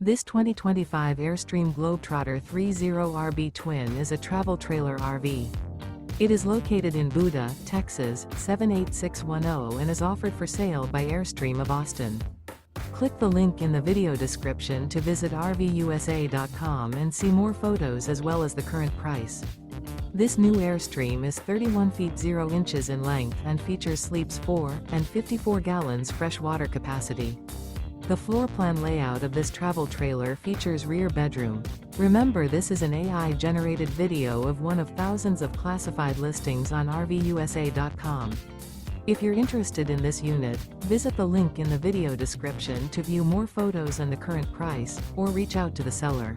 This 2025 Airstream Globetrotter 30RB Twin is a travel trailer RV. It is located in Buda, Texas, 78610 and is offered for sale by Airstream of Austin. Click the link in the video description to visit RVUSA.com and see more photos as well as the current price. This new Airstream is 31 feet 0 inches in length and features sleeps 4 and 54 gallons fresh water capacity. The floor plan layout of this travel trailer features rear bedroom. Remember, this is an AI-generated video of one of thousands of classified listings on RVUSA.com. If you're interested in this unit, visit the link in the video description to view more photos and the current price, or reach out to the seller.